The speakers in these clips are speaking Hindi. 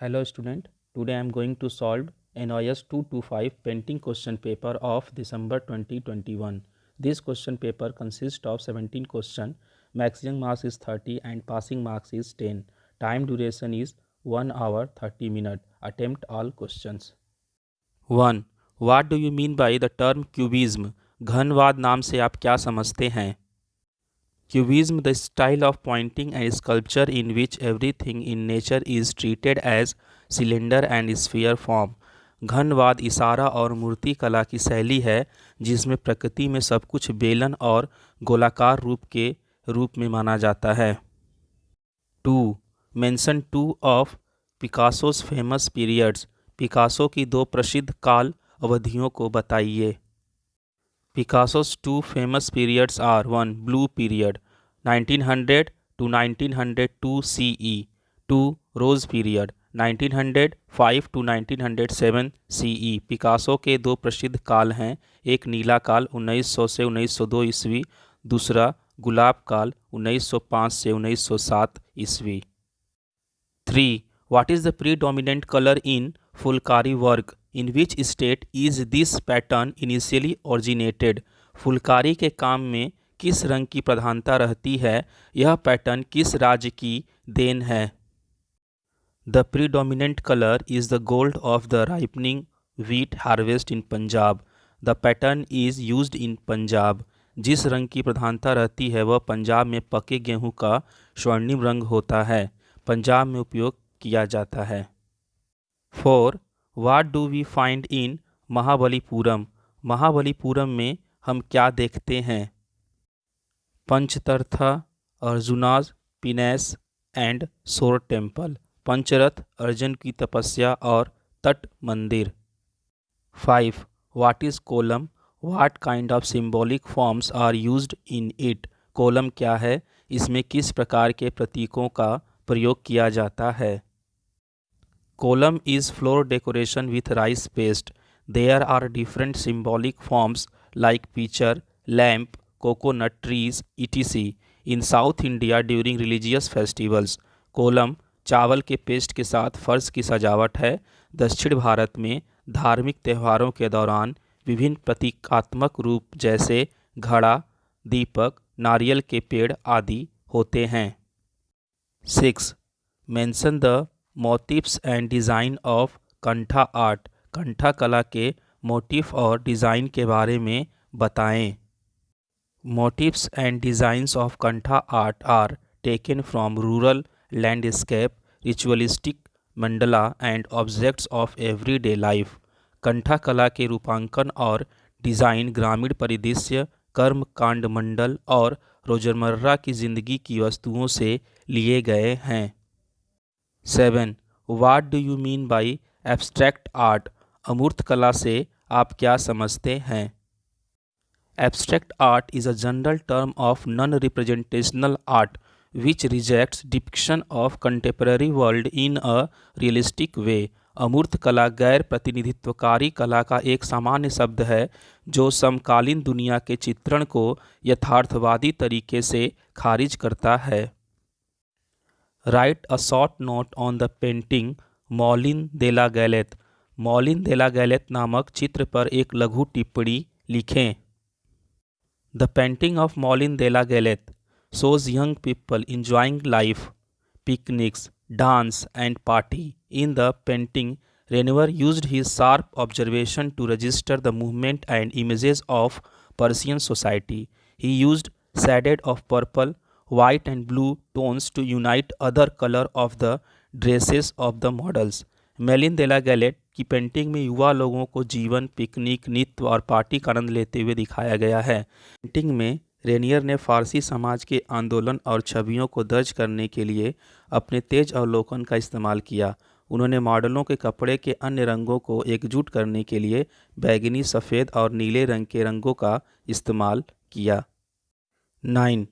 Hello student, today I am going to solve NIS 225 painting question paper of December 2021. This question paper consists of 17 questions, maximum marks is 30 and passing marks is 10. Time duration is 1 hour 30 minutes. Attempt all questions. 1. What do you mean by the term cubism? घनवाद नाम से आप क्या समझते हैं? Cubism, the style of painting and sculpture in which everything in nature is treated as cylinder and sphere form. घनवाद इशारा और मूर्ति कला की शैली है जिसमें प्रकृति में सब कुछ बेलन और गोलाकार रूप में माना जाता है. 2. Mention 2 of Picasso's famous periods. Picasso की 2 प्रसिद्ध काल अवधियों को बताइए. Picasso's 2 famous periods are 1. Blue period 1900 to 1902 CE, 2. Rose period 1905 to 1907 CE. Picasso के 2 प्रसिद्ध काल हैं, एक नीला काल 1900 से 1902 ईस्वी, दूसरा गुलाब काल 1905 से 1907 ईस्वी. 3. What is the predominant color in Phulkari work? In which state is this pattern initially originated? Phulkari के काम में किस रंग की प्रधानता रहती है? यह पैटर्न किस राज्य की देन है? The predominant color is the gold of the ripening wheat harvest in Punjab. The pattern is used in Punjab. जिस रंग की प्रधानता रहती है वह पंजाब में पके गेहूं का स्वर्णिम रंग होता है. पंजाब में उपयोग किया जाता है. 4. What do we find in Mahabalipuram? Mahabalipuram में हम क्या देखते हैं? पंचतर्था, अर्जुनाज, पिनेस एंड सोर टेम्पल. पंचरथ, अर्जुन की तपस्या और तट मंदिर. 5. What is kolam? What kind of symbolic forms are used in it? Kolam क्या है? इसमें किस प्रकार के प्रतीकों का प्रयोग किया जाता है? Column is floor decoration with rice paste. There are different symbolic forms like pitcher, lamp, coconut trees, etc. In South India during religious festivals. Kolam चावल के पेस्ट के साथ फर्श की सजावट है. दक्षिण भारत में धार्मिक त्योहारों के दौरान विभिन्न प्रतीकात्मक रूप जैसे घड़ा, दीपक, नारियल के पेड़ आदि होते हैं. 6. Mention the motives and design of Kantha art. Kantha कला के मोटिफ और डिज़ाइन के बारे में बताएं. Motives and designs of Kantha art are taken from rural landscape, ritualistic mandala and objects of everyday life. Kantha कला के रूपांकन और डिज़ाइन ग्रामीण परिदृश्य, कर्मकांड मंडल और रोजमर्रा की जिंदगी की वस्तुओं से लिए गए हैं. 7. What do you mean by abstract art? अमूर्त कला से आप क्या समझते हैं? Abstract art is a general term of non-representational art which rejects depiction of contemporary world in a realistic way. अमूर्त कला गैर प्रतिनिधित्वकारी कला का एक सामान्य शब्द है जो समकालीन दुनिया के चित्रण को यथार्थवादी तरीके से खारिज करता है. Write a short note on the painting मॉलिन de la Galette. मॉलिन de la Galette नामक चित्र पर एक लघु टिप्पणी लिखें. The painting of मॉलिन de la Galette shows young people enjoying life, picnics, dance and party. In the painting, Renoir used his sharp observation to register the movement and images of Persian society. He used shades of purple, white and blue tones to unite other color of the dresses of the models. मेलिन de la Galette की पेंटिंग में युवा लोगों को जीवन, पिकनिक, नृत्य और पार्टी का आनंद लेते हुए दिखाया गया है. पेंटिंग में रेनियर ने फारसी समाज के आंदोलन और छवियों को दर्ज करने के लिए अपने तेज अवलोकन का इस्तेमाल किया. उन्होंने मॉडलों के कपड़े के अन्य रंगों को एकजुट करने के लिए बैगनी, सफ़ेद और नीले रंग के रंगों का इस्तेमाल किया. 9.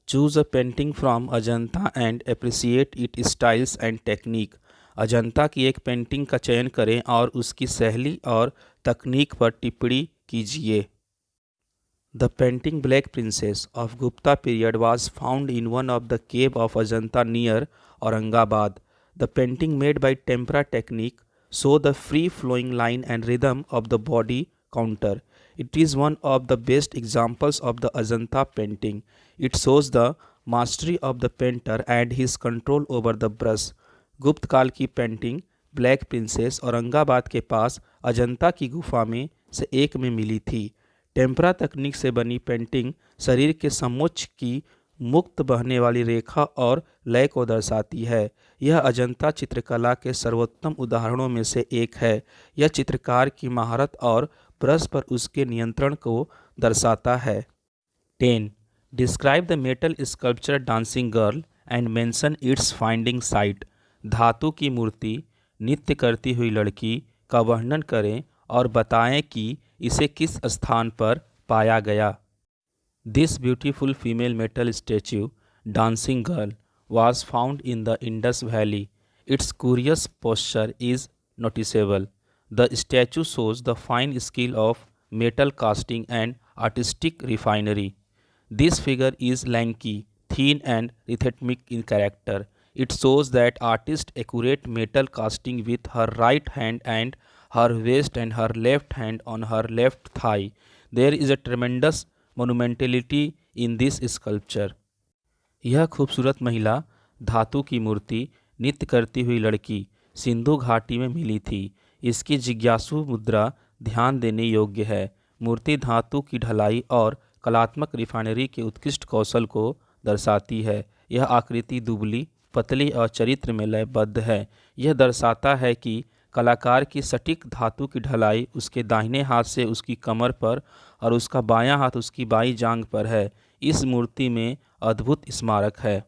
Choose a painting from Ajanta and appreciate its styles and technique. Ajanta की एक पेंटिंग का चयन करें और उसकी शैली और तकनीक पर टिप्पणी कीजिए. The painting Black Princess of Gupta period was found in one of the cave of Ajanta near Aurangabad. The painting made by tempera technique show the free flowing line and rhythm of the body counter. It is one of the best examples of the Ajanta painting. It shows the mastery of the painter and his control over the brush. गुप्त काल की पेंटिंग ब्लैक प्रिंसेस औरंगाबाद के पास अजंता की गुफा में से एक में मिली थी। टेम्परा तकनीक से बनी पेंटिंग शरीर के समोच्च की मुक्त बहने वाली रेखा और लय को दर्शाती है। यह अजंता चित्रकला के सर्वोत्तम उदाहरणों में से एक है। यह चित्रकार की महारत और ब्रश पर उसके नियंत्रण को दर्शाता है। 10. Describe the metal sculpture dancing girl and mention its finding site. धातु की मूर्ति नृत्य करती हुई लड़की का वर्णन करें और बताएं कि इसे किस स्थान पर पाया गया। This beautiful female metal statue, dancing girl, was found in the Indus Valley. Its curious posture is noticeable. The statue shows the fine skill of metal casting and artistic refinery. This figure is lanky, thin and rhythmic in character. It shows that artist accurate metal casting with her right hand and her waist and her left hand on her left thigh. There is a tremendous monumentality in this sculpture. यह खूबसूरत महिला धातु की मूर्ति नृत्य करती हुई लड़की सिंधु घाटी में मिली थी। इसकी जिज्ञासु मुद्रा ध्यान देने योग्य है। मूर्ति धातु की ढलाई और कलात्मक रिफाइनरी के उत्कृष्ट कौशल को दर्शाती है। यह आकृति दुबली, पतली और चरित्र में लयबद्ध है। यह दर्शाता है कि कलाकार की सटीक धातु की ढलाई उसके दाहिने हाथ से उसकी कमर पर और उसका बायां हाथ उसकी बाईं जांघ पर है। इस मूर्ति में अद्भुत स्मारक है।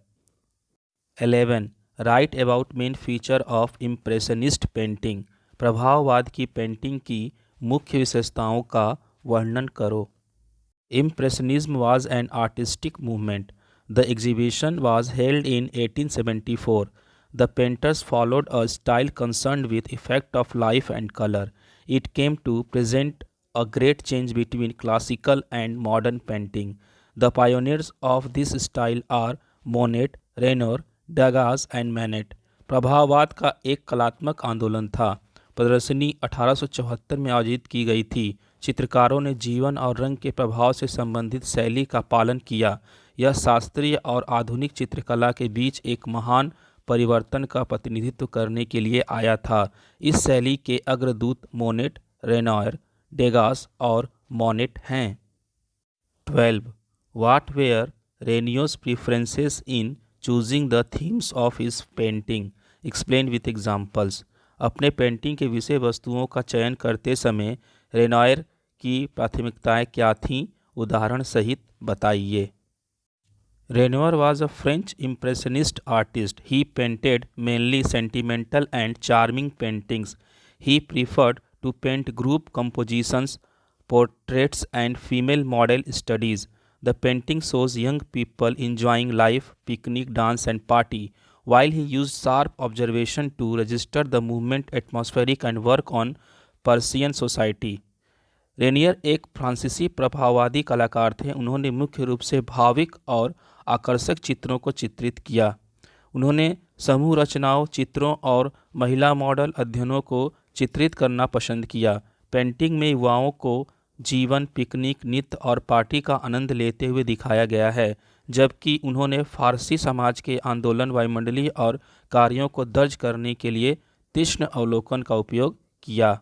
11. Write about main feature of impressionist painting. प्रभाववाद की पेंटिंग की मुख्य विशेषताओं का वर्णन करो। Impressionism was an artistic movement. The exhibition was held in 1874. The painters followed a style concerned with effect of life and color. It came to present a great change between classical and modern painting. The pioneers of this style are Monet, Renoir, Degas and Manet. प्रभाववाद का एक कलात्मक आंदोलन था। प्रदर्शनी 1874 में आयोजित की गई थी। चित्रकारों ने जीवन और रंग के प्रभाव से संबंधित शैली का पालन किया। यह शास्त्रीय और आधुनिक चित्रकला के बीच एक महान परिवर्तन का प्रतिनिधित्व करने के लिए आया था। इस शैली के अग्रदूत मोनेट, रेनॉयर, डेगास और मोनेट हैं। 12. What were Renoir's preferences in choosing the themes of his painting? Explain with examples. अपने पेंटिंग के विषय वस्तुओं का चयन करते समय रेनॉयर की प्राथमिकताएं क्या थीं? उदाहरण सहित बताइए। Renoir was a French impressionist artist. He painted mainly sentimental and charming paintings. He preferred to paint group compositions, portraits and female model studies. The painting shows young people enjoying life, picnic, dance and party. While he used sharp observation to register the movement, atmospheric and work on Persian society. Rainier एक फ्रांसीसी प्रभाववादी कलाकार थे। उन्होंने मुख्य रूप से भाविक और आकर्षक चित्रों को चित्रित किया। उन्होंने समूह रचनाओं, चित्रों और महिला मॉडल अध्ययनों को चित्रित करना पसंद किया। पेंटिंग में युवाओं को जीवन, पिकनिक, नृत्य और पार्टी का आनंद लेते हुए दिखाया गया है, जबकि उन्होंने फारसी समाज के आंदोलन, वायुमंडलीय और कार्यों को दर्ज करने के लिए तीक्ष्ण अवलोकन का उपयोग किया।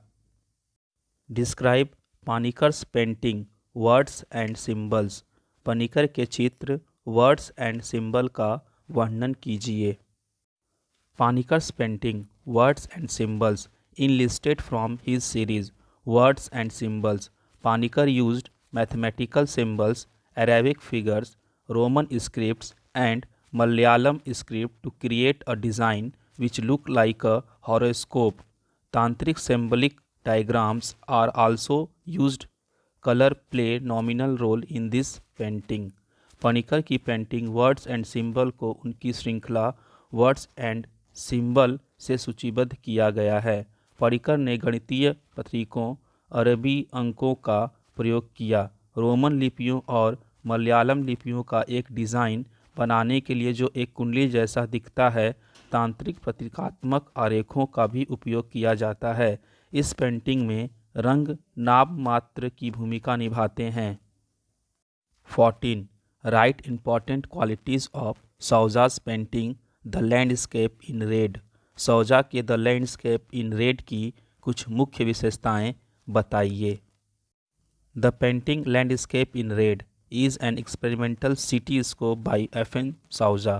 Describe Paniker's painting, words and symbols. Paniker के चित्र, वर्ड्स एंड सिंबल का वर्णन कीजिए। Paniker's painting, words and symbols enlisted from his series Words and Symbols. Panikkar used mathematical symbols, Arabic figures, Roman scripts and Malayalam script to create a design which looked like a horoscope. Tantric symbolic diagrams are also used. Color play nominal role in this painting. Panicker की पेंटिंग वर्ड्स एंड सिंबल को उनकी श्रृंखला वर्ड्स एंड सिंबल से सूचीबद्ध किया गया है। पनिकर ने गणितीय प्रतीकों, अरबी अंकों का प्रयोग किया। रोमन लिपियों और मलयालम लिपियों का एक डिज़ाइन बनाने के लिए जो एक कुंडली जैसा दिखता है, तांत्रिक प्रतीकात्मक आरेखों का भी उपयोग किया जाता है। इस पेंटिंग में रंग नाम मात्र की भूमिका निभाते हैं। 14. Write important qualities of Souza's painting the landscape in red. Souza के द लैंडस्केप इन रेड की कुछ मुख्य विशेषताएं बताइए। The painting landscape in red is an experimental city scope by F.N. Souza.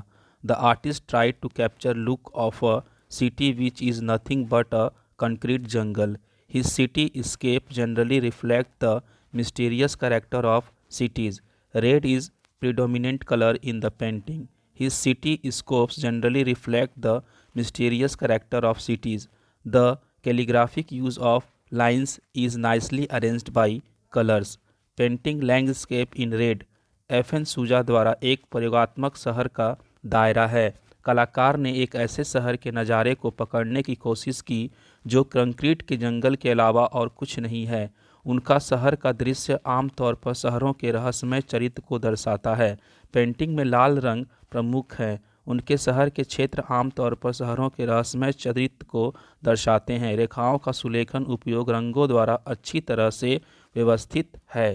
The artist tried to capture look of a city which is nothing but a concrete jungle. His cityscape generally reflect the mysterious character of cities. Red is predominant color in the painting. His cityscapes generally reflect the mysterious character of cities. The calligraphic use of lines is nicely arranged by colors. Painting landscape in red F N. Souza द्वारा एक प्रयोगात्मक शहर का दायरा है। कलाकार ने एक ऐसे शहर के नज़ारे को पकड़ने की कोशिश की जो कंक्रीट के जंगल के अलावा और कुछ नहीं है। उनका शहर का दृश्य आमतौर पर शहरों के रहस्यमय चरित्र को दर्शाता है। पेंटिंग में लाल रंग प्रमुख है। उनके शहर के क्षेत्र आमतौर पर शहरों के रहस्यमय चरित्र को दर्शाते हैं। रेखाओं का सुलेखन उपयोग रंगों द्वारा अच्छी तरह से व्यवस्थित है।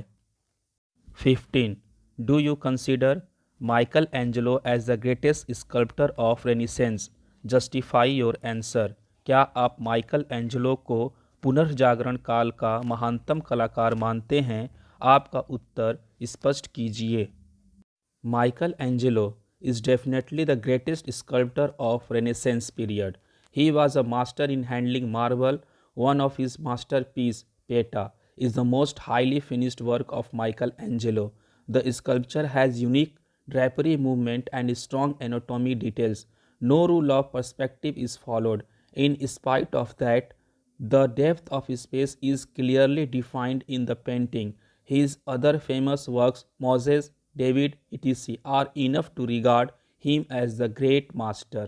15. Do you consider Michelangelo as the greatest sculptor of Renaissance? Justify your answer. क्या आप माइकल एंजेलो को पुनर्जागरण काल का महानतम कलाकार मानते हैं? आपका उत्तर स्पष्ट कीजिए। Michael Angelo is definitely the greatest sculptor of Renaissance period. He was a master in handling marble. One of his masterpiece, Pieta, is the most highly finished work of Michelangelo. The sculpture has unique drapery movement and strong anatomy details. No rule of perspective is followed. In spite of that, the depth of space is clearly defined in the painting. His other famous works, Moses, David, etc., are enough to regard him as the great master.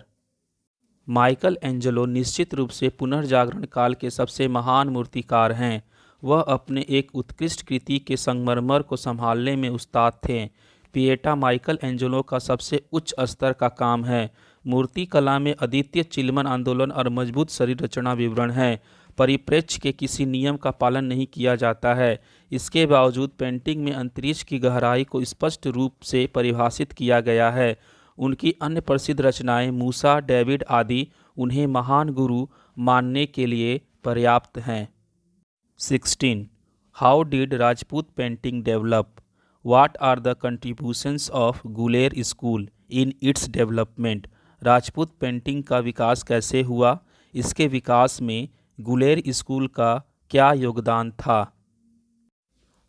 Michael Angelo निश्चित रूप से पुनर्जागरण काल के सबसे महान मूर्तिकार हैं। वह अपने एक उत्कृष्ट कृति के संगमरमर को संभालने में उस्ताद थे। पिएटा माइकल एंजेलो का सबसे उच्च स्तर का काम है। मूर्ति कला में अद्वितीय चिलमन आंदोलन और मजबूत शरीर रचना विवरण है। परिप्रेक्ष्य के किसी नियम का पालन नहीं किया जाता है। इसके बावजूद पेंटिंग में अंतरिक्ष की गहराई को स्पष्ट रूप से परिभाषित किया गया है। उनकी अन्य प्रसिद्ध रचनाएं मूसा, डेविड आदि उन्हें महान गुरु मानने के लिए पर्याप्त हैं। 16. How did Rajput painting develop? What are the contributions of Guler School in its development? Rajput painting का विकास कैसे हुआ? इसके विकास में गुलेर स्कूल का क्या योगदान था?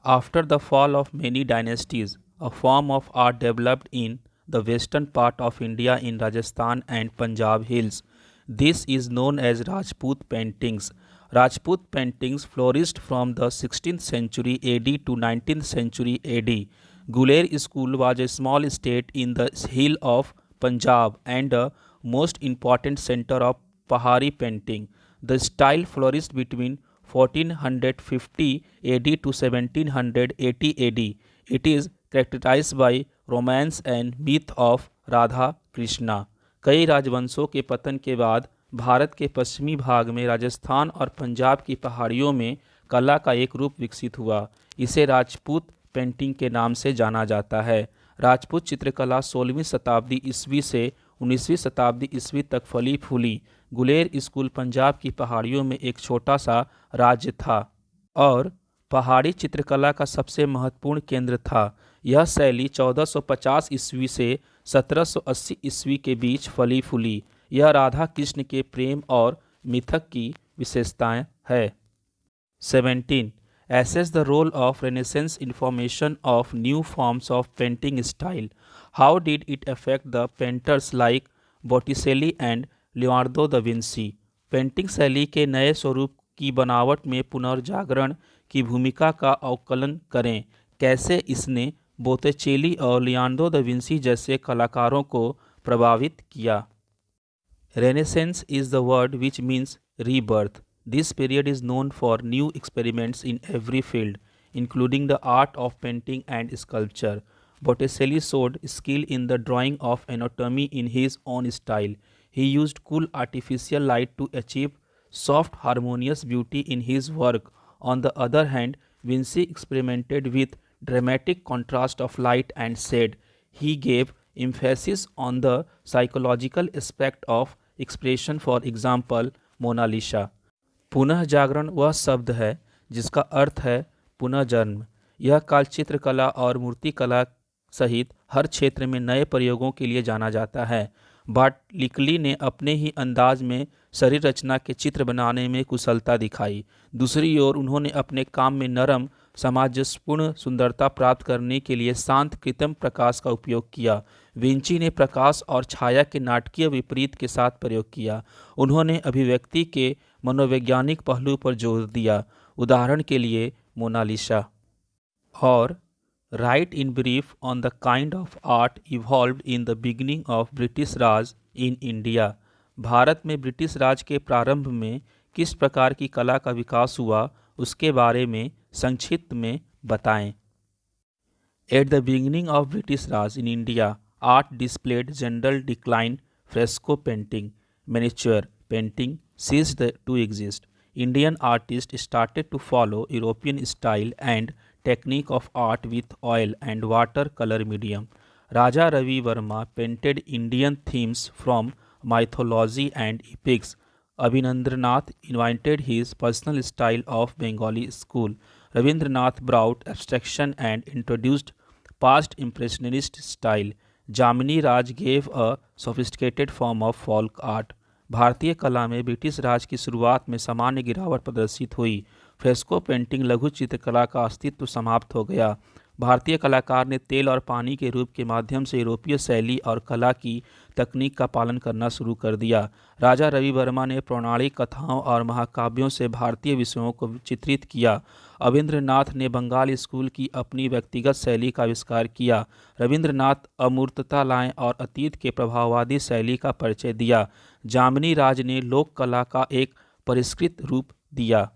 After the fall of many dynasties, a form of art developed in the western part of India in Rajasthan and Punjab hills. This is known as Rajput paintings. Rajput paintings flourished from the 16th century AD to 19th century AD. Guler school was a small state in the hill of Punjab and a most important center of Pahari painting. The style flourished between 1450 AD to 1780 AD. It is characterized by romance and myth of Radha Krishna. कई राजवंशों के पतन के बाद भारत के पश्चिमी भाग में राजस्थान और पंजाब की पहाड़ियों में कला का एक रूप विकसित हुआ। इसे राजपूत पेंटिंग के नाम से जाना जाता है। राजपूत चित्रकला 16वीं शताब्दी ईस्वी से 19वीं शताब्दी ईस्वी तक फली फूली। गुलेर स्कूल पंजाब की पहाड़ियों में एक छोटा सा राज्य था और पहाड़ी चित्रकला का सबसे महत्वपूर्ण केंद्र था। यह शैली 1450 ईस्वी से 1780 ईस्वी के बीच फली फूली। यह राधा कृष्ण के प्रेम और मिथक की विशेषताएं है। 17. Assess the role of Renaissance information of new forms of painting style. How did it affect the painters like Botticelli and Leonardo da Vinci? Painting शैली के नए स्वरूप की बनावट में पुनर्जागरण की भूमिका का अवकलन करें। कैसे इसने बोत्तिचेली और लियोनार्डो दा विंसी जैसे कलाकारों को प्रभावित किया? Renaissance is the word which means rebirth. This period is known for new experiments in every field, including the art of painting and sculpture. Botticelli showed skill in the drawing of anatomy in his own style. He used cool artificial light to achieve soft, harmonious beauty in his work. On the other hand, Vinci experimented with dramatic contrast of light and shade. He gave emphasis on the psychological aspect of expression, for example, Mona Lisa. पुनः जागरण वह शब्द है जिसका अर्थ है पुनः जन्म। यह काल चित्रकला और मूर्तिकला सहित हर क्षेत्र में नए प्रयोगों के लिए जाना जाता है। बाटलिकली ने अपने ही अंदाज में शरीर रचना के चित्र बनाने में कुशलता दिखाई। दूसरी ओर उन्होंने अपने काम में नरम सामंजस्यपूर्ण सुंदरता प्राप्त करने के लिए शांत कृत्रिम प्रकाश का उपयोग किया। विंची ने प्रकाश और छाया के नाटकीय विपरीत के साथ प्रयोग किया। उन्होंने अभिव्यक्ति के मनोवैज्ञानिक पहलू पर जोर दिया, उदाहरण के लिए मोनालिसा। और right in brief on the kind of art evolved in the beginning of British Raj in India. Bharat में ब्रिटिश राज के प्रारंभ में किस प्रकार की कला का विकास हुआ, उसके बारे में संक्षिप्त में बताएं। At the beginning of British Raj in India, art displayed general decline. Fresco painting, miniature painting ceased to exist. Indian artists started to follow European style and technique of art with oil and water color medium. Raja Ravi Verma painted Indian themes from mythology and epics. Abhinandranath invented his personal style of Bengali school. Rabindranath brought abstraction and introduced past impressionist style. Jamini Raj gave a sophisticated form of folk art. भारतीय कला में ब्रिटिश राज की शुरुआत में सामान्य गिरावट प्रदर्शित हुई। फ्रेस्को पेंटिंग लघु चित्रकला का अस्तित्व समाप्त हो गया। भारतीय कलाकार ने तेल और पानी के रूप के माध्यम से यूरोपीय शैली और कला की तकनीक का पालन करना शुरू कर दिया। राजा रवि वर्मा ने पौराणिक कथाओं और महाकाव्यों से भारतीय विषयों को चित्रित किया। अविंद्रनाथ ने बंगाल स्कूल की अपनी व्यक्तिगत शैली का आविष्कार किया। रविंद्रनाथ अमूर्तता लाए और अतीत के प्रभाववादी शैली का परिचय दिया। जामिनी राज ने लोक कला का एक परिष्कृत रूप दिया।